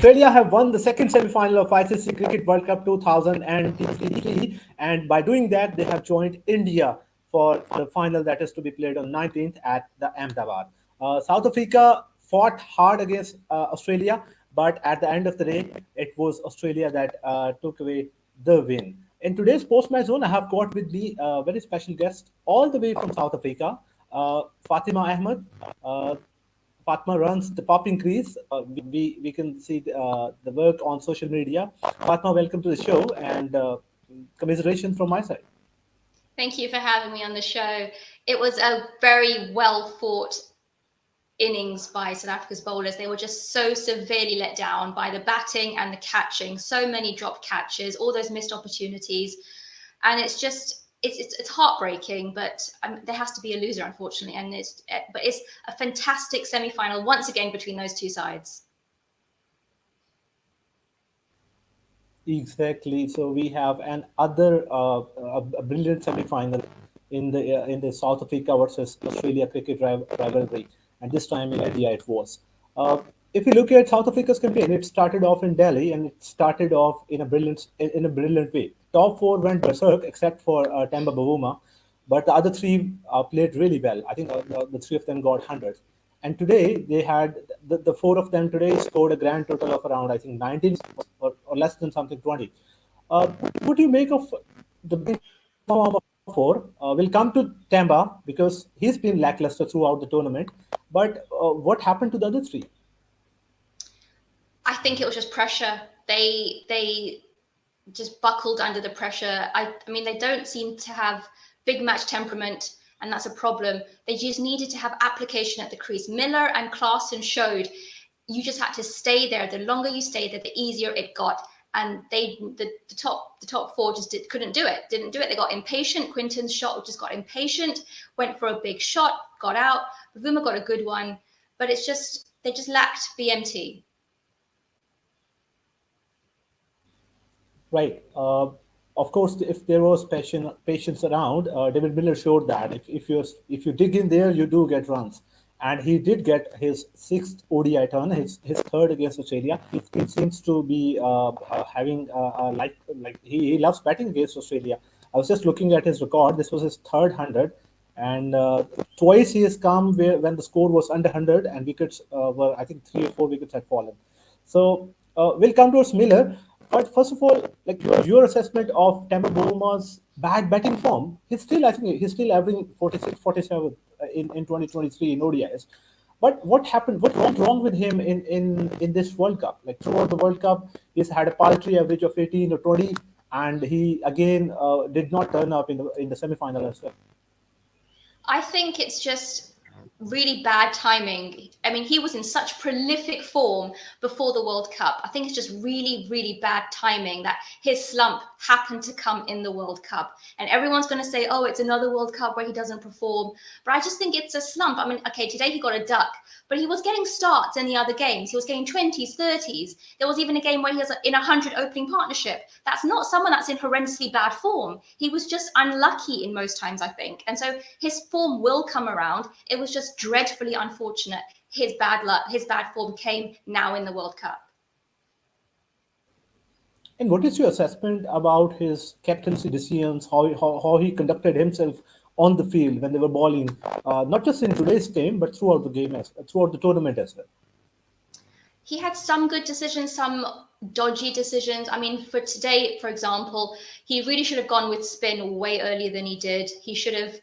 Australia have won the second semi-final of ICC Cricket World Cup 2023, and by doing that, they have joined India for the final that is to be played on 19th at the Ahmedabad. South Africa fought hard against Australia, but at the end of the day, it was Australia that took away the win. In today's post-match zone, I have got with me a very special guest all the way from South Africa, Fatima Ahmed. Uh, Fatma runs the popping crease. We can see the work on social media. Fatma, welcome to the show and commiserations from my side. Thank you for having me on the show. It was a very well fought innings by South Africa's bowlers. They were just so severely let down by the batting and the catching. So many dropped catches, all those missed opportunities, and it's heartbreaking. But there has to be a loser, unfortunately. And it's a fantastic semi-final once again between those two sides. Exactly. So we have an other a brilliant semi-final in the South Africa versus Australia cricket rivalry, and this time in India it was. Uh, if you look at South Africa's campaign, it started off in Delhi and it started off in a brilliant way. Top four went berserk except for Temba Bavuma, but the other three played really well. I think the three of them got hundreds. And today they had the four of them today scored a grand total of around I think 19 or less than something 20. What do you make of the big form of four? We'll come to Tamba because he's been lackluster throughout the tournament. But what happened to the other three? I think it was just pressure. They just buckled under the pressure. I mean, they don't seem to have big match temperament, and that's a problem. They just needed to have application at the crease. Miller and Klaassen showed you just had to stay there. The longer you stayed there, the easier it got. And the top four just couldn't do it. Didn't do it. They got impatient. Quinton's shot just got impatient. Went for a big shot, got out. Bavuma got a good one, but they just lacked BMT. Right. Of course, if there was patience around, David Miller showed that if you dig in there, you do get runs, and he did get his sixth ODI turn, his third against Australia. He seems to be having he loves batting against Australia. I was just looking at his record. This was his third hundred, and twice he has come when the score was under 100 and wickets were I think three or four wickets had fallen. So we'll come towards Miller. But first of all, like your assessment of Temba Bavum's bad batting form, I think he's still averaging 46, 47 in 2023 in ODIs. But what happened? What went wrong with him in this World Cup? Like throughout the World Cup, he's had a paltry average of 18 or 20, and he again did not turn up in the semi-final as well. I think it's just really bad timing. I mean, he was in such prolific form before the World Cup. I think it's just really, really bad timing that his slump happened to come in the World Cup. And everyone's going to say, oh, it's another World Cup where he doesn't perform. But I just think it's a slump. I mean, okay, today he got a duck, but he was getting starts in the other games. He was getting 20s, 30s. There was even a game where he was in a 100 opening partnership. That's not someone that's in horrendously bad form. He was just unlucky in most times, I think. And so his form will come around. It was just dreadfully unfortunate. His bad luck, his bad form came now in the World Cup. And what is your assessment about his captaincy decisions, how he conducted himself on the field when they were bowling, not just in today's game, but throughout the game, throughout the tournament as well? He had some good decisions, some dodgy decisions. I mean, for today, for example, he really should have gone with spin way earlier than he did. He should have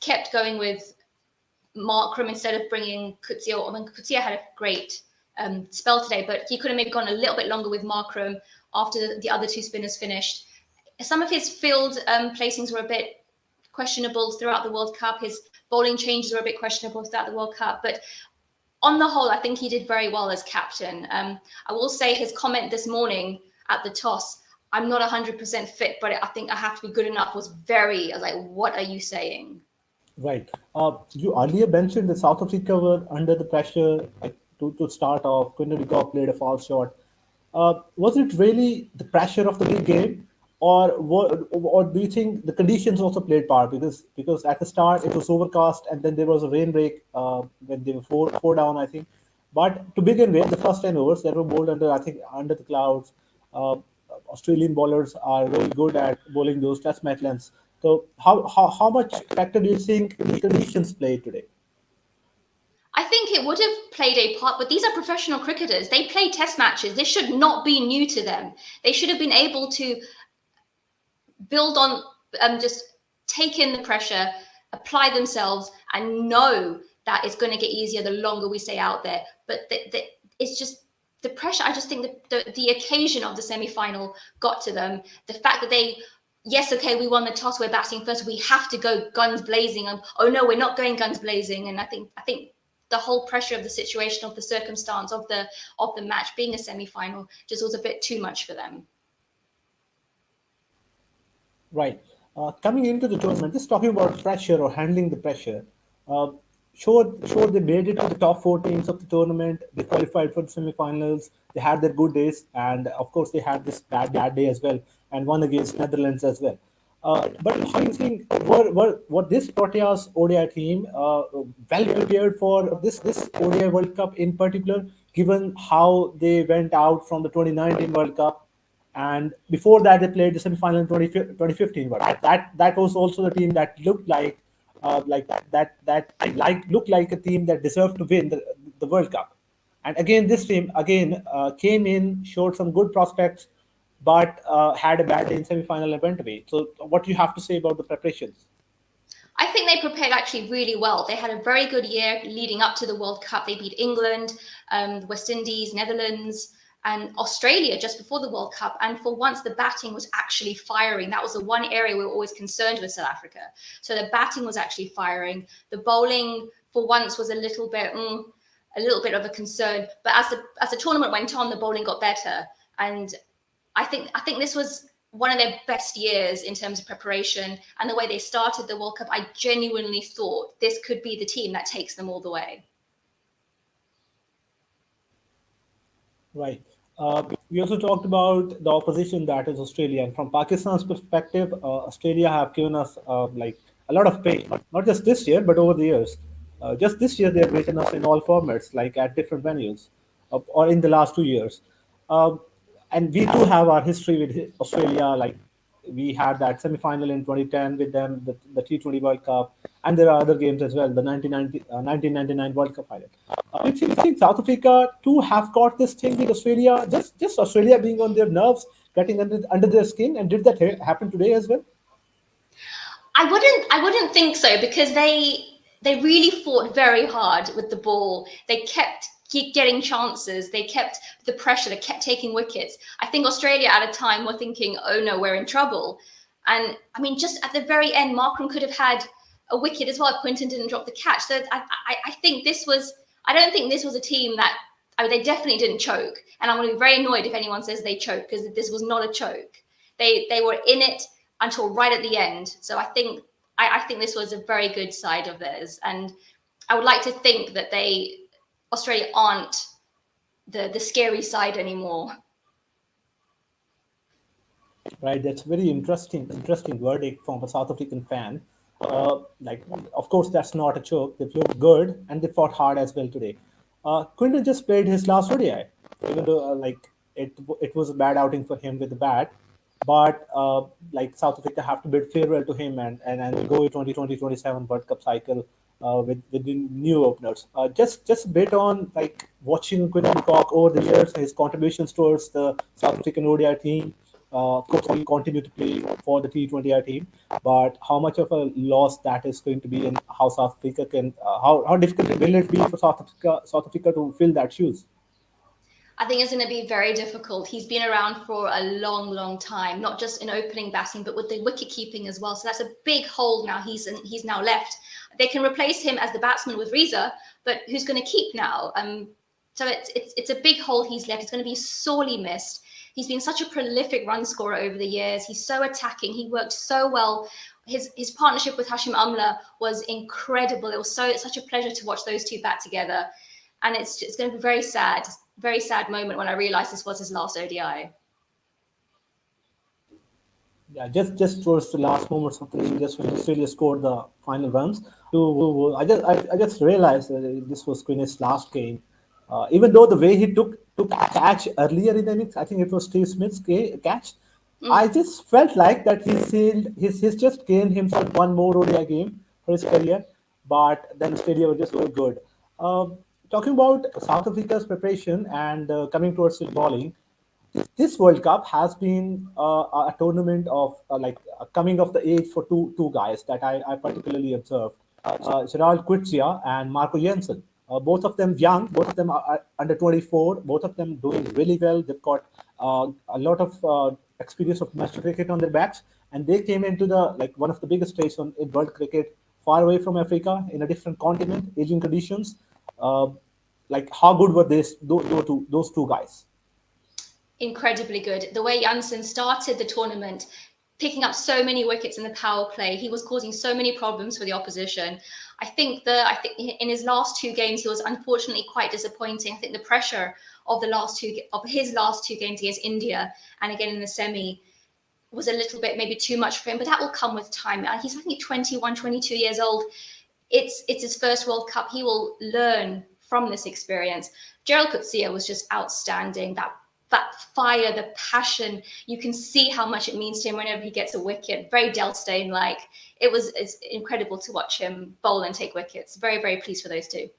kept going with Markram instead of bringing Coetzee. I mean, Coetzee had a great spell today, but he could have maybe gone a little bit longer with Markram after the other two spinners finished. Some of his field placings were a bit questionable throughout the World Cup. His bowling changes were a bit questionable throughout the World Cup. But on the whole, I think he did very well as captain. I will say his comment this morning at the toss, I'm not 100% fit, but I think I have to be good enough, was I was like, what are you saying? Right. You earlier mentioned that South Africa were under the pressure like, to start off. Quinton de Kock played a false shot. Was it really the pressure of the big game, or do you think the conditions also played part? Because at the start it was overcast and then there was a rain break when they were four down, I think. But to begin with, the first 10 overs they were bowled under, I think, under the clouds. Uh, Australian bowlers are really good at bowling those test match lengths. So how much factor do you think the conditions play today? I think it would have played a part, but these are professional cricketers. They play test matches. This should not be new to them. They should have been able to build on, just take in the pressure, apply themselves, and know that it's going to get easier the longer we stay out there. But it's just the pressure. I just think the occasion of the semi-final got to them. The fact that they, yes, okay, we won the toss, we're batting first, we have to go guns blazing. And oh no, we're not going guns blazing. And I think the whole pressure of the situation, of the circumstance, of the match being a semi-final just was a bit too much for them. Right. Coming into the tournament, just talking about pressure or handling the pressure. Uh, sure, they made it to the top four teams of the tournament. They qualified for the semifinals. They had their good days, and of course, they had this bad day as well, and won against Netherlands as well. But how do you think were this Proteas ODI team well prepared for this ODI World Cup in particular, given how they went out from the 2019 World Cup? And before that, they played the semifinal in 2015. But that was also the team that looked like that looked like a team that deserved to win the World Cup. And again, this team again came in, showed some good prospects, but had a bad day in semifinal and went away. So, what do you have to say about the preparations? I think they prepared actually really well. They had a very good year leading up to the World Cup. They beat England, West Indies, Netherlands, and Australia just before the World Cup. And for once, the batting was actually firing. That was the one area we were always concerned with South Africa. So the batting was actually firing. The bowling, for once, was a little bit of a concern. But as the tournament went on, the bowling got better. And I think this was one of their best years in terms of preparation and the way they started the World Cup. I genuinely thought this could be the team that takes them all the way. Right. We also talked about the opposition, that is Australia. And from Pakistan's perspective, Australia have given us like a lot of pain, not just this year, but over the years. Just this year, they have beaten us in all formats, like at different venues, or in the last 2 years. Um, and we do have our history with Australia. Like we had that semi-final in 2010 with them, the T20 World Cup, and there are other games as well, the 1999 World Cup final. Do you think South Africa too have got this thing with Australia, just Australia being on their nerves, getting under their skin, and did that happen today as well? I wouldn't think so, because they really fought very hard with the ball. They kept getting chances. They kept the pressure. They kept taking wickets. I think Australia at a time were thinking, "Oh no, we're in trouble." And I mean, just at the very end, Markram could have had a wicket as well if Quinton didn't drop the catch. So I think this was. I don't think this was a team that. I mean, they definitely didn't choke, and I'm going to be very annoyed if anyone says they choked, because this was not a choke. They were in it until right at the end. So I think this was a very good side of theirs, and I would like to think that Australia aren't the scary side anymore. Right, that's very interesting verdict from a South African fan. Like, of course, that's not a joke. They played good and they fought hard as well today. Quinton just played his last ODI, even though like it was a bad outing for him with the bat. But like South Africa have to bid farewell to him and go 2020-27 World Cup cycle with the new openers. Just a bit on like watching Quinton de Kock over the years, his contributions towards the South African ODI team. Of course, we continue to play for the T20I team, but how much of a loss that is going to be, and how South Africa can, how difficult will it be for South Africa to fill that shoes? I think it's going to be very difficult. He's been around for a long, long time, not just in opening batting, but with the wicket keeping as well. So that's a big hole now. He's now left. They can replace him as the batsman with Reza, but who's going to keep now? So it's a big hole he's left. It's going to be sorely missed. He's been such a prolific run scorer over the years. He's so attacking. He worked so well. His partnership with Hashim Amla was incredible. It was such a pleasure to watch those two bat together. And it's going to be very sad moment when I realized this was his last ODI. Yeah, just towards the last moments of the game, just when Australia scored the final runs. I just realized that this was Queen's last game. Even though the way he took catch earlier in the innings, I think it was Steve Smith's catch. I just felt like that he's just gained himself one more ODI game for his career, but then Australia were just so good. Um, Talking about South Africa's preparation and coming towards the bowling, this World Cup has been a tournament of coming of the age for two guys that I particularly observed, Gerald Quinton and Marco Jensen. Both of them young, both of them are under 24, both of them doing really well. They've got a lot of experience of domestic cricket on their backs, and they came into the like one of the biggest stages in world cricket, far away from Africa, in a different continent, aging conditions. Uh, like how good were those two guys? Incredibly good. The way Janssen started the tournament, picking up so many wickets in the power play, he was causing so many problems for the opposition. I think in his last two games he was unfortunately quite disappointing. I think the pressure of his last two games against India and again in the semi was a little bit maybe too much for him, but that will come with time. He's I think 21, 22 years old. It's his first World Cup. He will learn from this experience. Gerald Coetzee was just outstanding. That fire, the passion, you can see how much it means to him whenever he gets a wicket. Very Delstein-like. It's incredible to watch him bowl and take wickets. Very, very pleased for those two.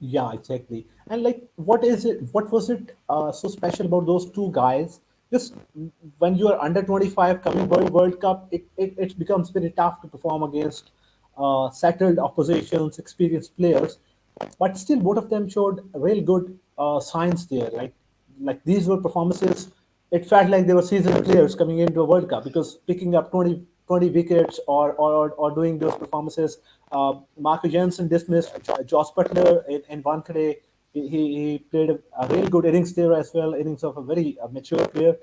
Yeah, exactly. And like, what is it? What was it so special about those two guys? Just when you are under 25 coming World Cup, it becomes very tough to perform against settled oppositions, experienced players. But still, both of them showed real good signs there. Like these were performances. It felt like they were seasoned players coming into a World Cup because picking up 20 wickets or doing those performances. Marco Jensen dismissed Josh Butler in one today. He played a really good innings there as well, innings of a very mature player.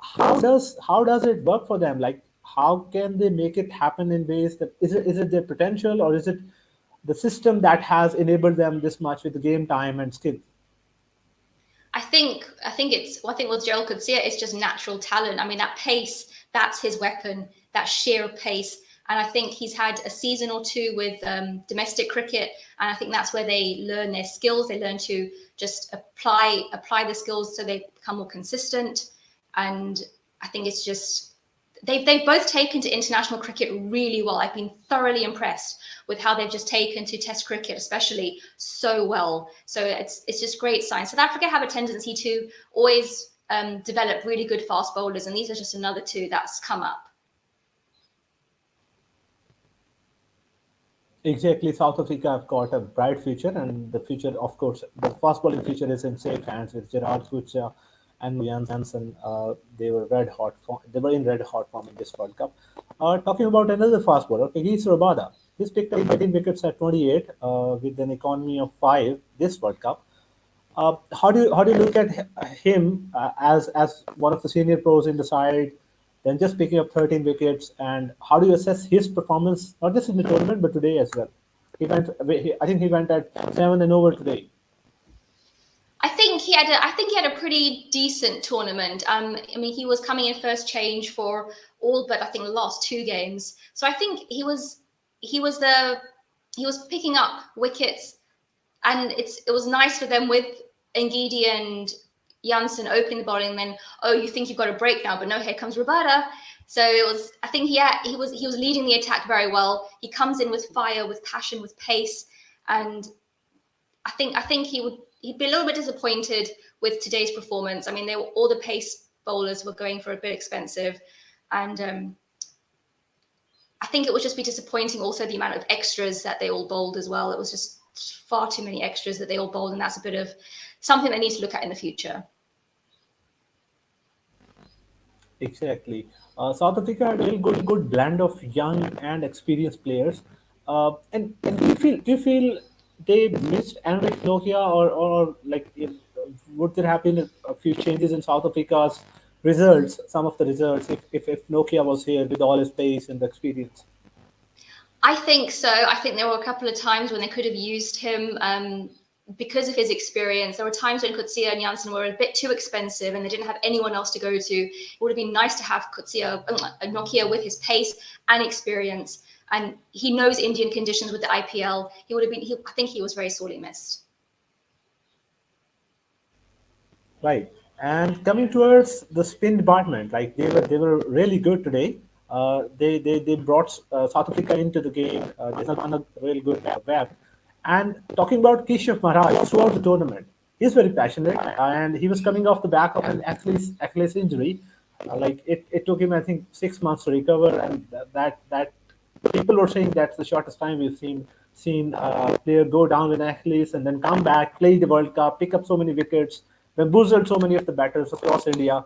How does it work for them? Like how can they make it happen in ways that is it their potential or is it the system that has enabled them this much with the game time and skill? I think with Gerald Coetzee, it's just natural talent. I mean, that pace, that's his weapon, that sheer pace. And I think he's had a season or two with domestic cricket, and I think that's where they learn their skills. They learn to just apply the skills so they become more consistent. And I think it's just they've both taken to international cricket really well. I've been thoroughly impressed with how they've just taken to Test cricket, especially so well. So it's just great signs. South Africa have a tendency to always develop really good fast bowlers, and these are just another two that's come up. Exactly, South Africa have got a bright future, and the future, of course, the fast bowling future is in safe hands with Gerard Fuchs and Janssen. They were in red hot form in this World Cup. Talking about another fast bowler, Pegis Rabada. He's picked up 13 wickets at 28 with an economy of 5 this World Cup. How do you look at him as one of the senior pros in the side, then just picking up 13 wickets, and how do you assess his performance not just in the tournament but today as well? I think he went at 7 and over today. I think he had a pretty decent tournament. I mean, he was coming in first change for all but I think the last two games. So I think he was the he was picking up wickets, and it was nice for them with Ngidi and Janssen opening the bowling. And then you think you've got a break now, but no, here comes Rabada. So it was. I think he was leading the attack very well. He comes in with fire, with passion, with pace, and I think he'd be a little bit disappointed with today's performance. I mean, all the pace bowlers were going for a bit expensive, and I think it would just be disappointing also the amount of extras that they all bowled as well. It was just far too many extras that they all bowled, and that's a bit of something they need to look at in the future. Exactly. South Africa had a real good blend of young and experienced players. And do you feel they missed Enric Nokia or like if, would there have been a few changes in South Africa's results, some of the results if Nokia was here with all his pace and experience? I think so. I think there were a couple of times when they could have used him because of his experience. There were times when Coetzee and Janssen were a bit too expensive and they didn't have anyone else to go to. It would have been nice to have Nokia with his pace and experience. and he knows Indian conditions with the IPL. He would have been. I think he was very sorely missed. Right. And coming towards the spin department, like they were really good today. They brought South Africa into the game. They done a real good web. And talking about Keshav Maharaj throughout the tournament, he's very passionate, and he was coming off the back of an Achilles injury. Like it took him, I think, 6 months to recover, and that people were saying that's the shortest time we've seen a player go down with an Achilles and then come back, play the World Cup, pick up so many wickets, bamboozled so many of the batters across India.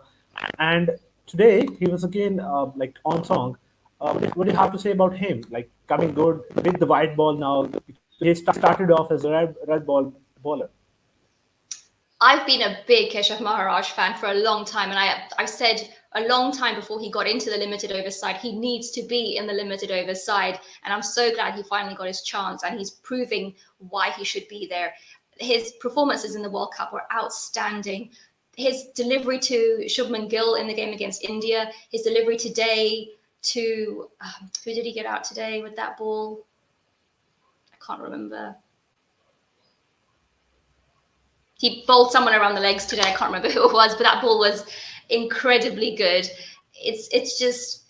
And today he was again like on song. What do you have to say about him? Like coming good with the white ball now, because he started off as a red ball bowler. I've been a big Keshav Maharaj fan for a long time, and I've said a long time before he got into the limited over side, he needs to be in the limited over side, and I'm so glad he finally got his chance, and he's proving why he should be there. His performances in the World Cup were outstanding. His delivery to Shubman Gill in the game against India, his delivery today to who did he get out today with that ball? I can't remember. He bowled someone around the legs today. I can't remember who it was, but that ball was incredibly good. It's just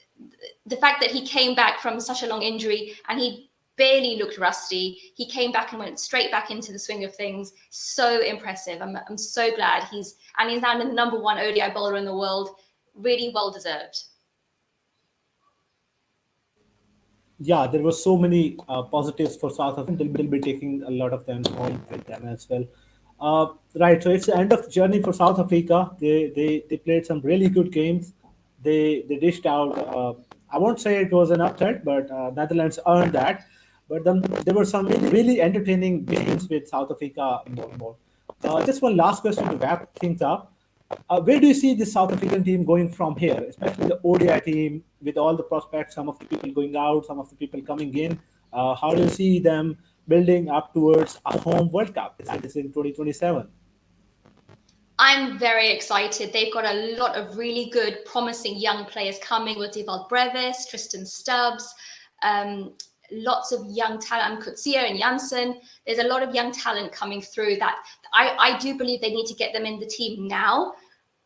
the fact that he came back from such a long injury and he barely looked rusty. He came back and went straight back into the swing of things. So impressive. I'm so glad he's now the number one ODI bowler in the world. Really well deserved. Yeah, there were so many positives for South Africa. They'll be taking a lot of them home with them as well. Right, so it's the end of the journey for South Africa. They played some really good games. They dished out. I won't say it was an upset, but Netherlands earned that. But then there were some really entertaining games with South Africa involved. Just one last question to wrap things up. Where do you see the South African team going from here, especially the ODI team with all the prospects, some of the people going out, some of the people coming in? How do you see them building up towards a home World Cup? That is in 2027. I'm very excited. They've got a lot of really good, promising young players coming with Devald Brevis, Tristan Stubbs, lots of young talent, Kutsia and Janssen. There's a lot of young talent coming through that I do believe they need to get them in the team now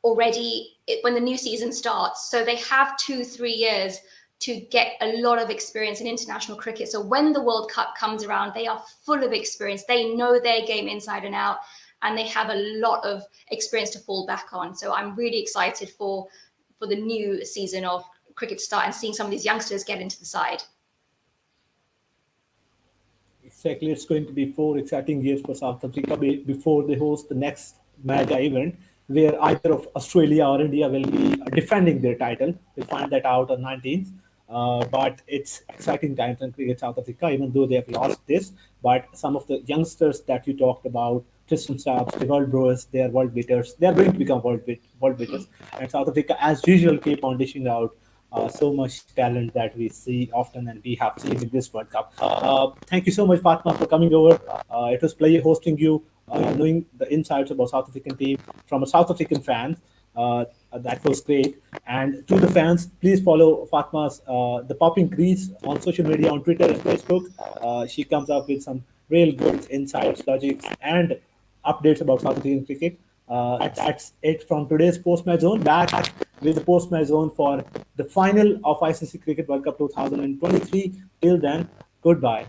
already when the new season starts. So they have 2-3 years to get a lot of experience in international cricket. So when the World Cup comes around, they are full of experience. They know their game inside and out, and they have a lot of experience to fall back on. So I'm really excited for the new season of cricket to start and seeing some of these youngsters get into the side. Exactly, it's going to be 4 exciting years for South Africa before they host the next mega event, where either of Australia or India will be defending their title. We'll find that out on 19th. But it's exciting times in cricket South Africa, even though they have lost this. But some of the youngsters that you talked about, Tristan Stubbs, the world brewers, they are world beaters. They are going to become world beaters. And South Africa, as usual, keep on dishing out so much talent that we see often and we have seen in this World Cup. Thank you so much, Fatma, for coming over. It was pleasure hosting you, knowing the insights about South African team from a South African fan. That was great. And to the fans, please follow Fatma's The Popping Crease on social media, on Twitter and Facebook. She comes up with some real good insights, logics, and updates about South African cricket. That's it from today's Post Match Zone. Back with the Post Match Zone for the final of ICC Cricket World Cup 2023. Till then, goodbye.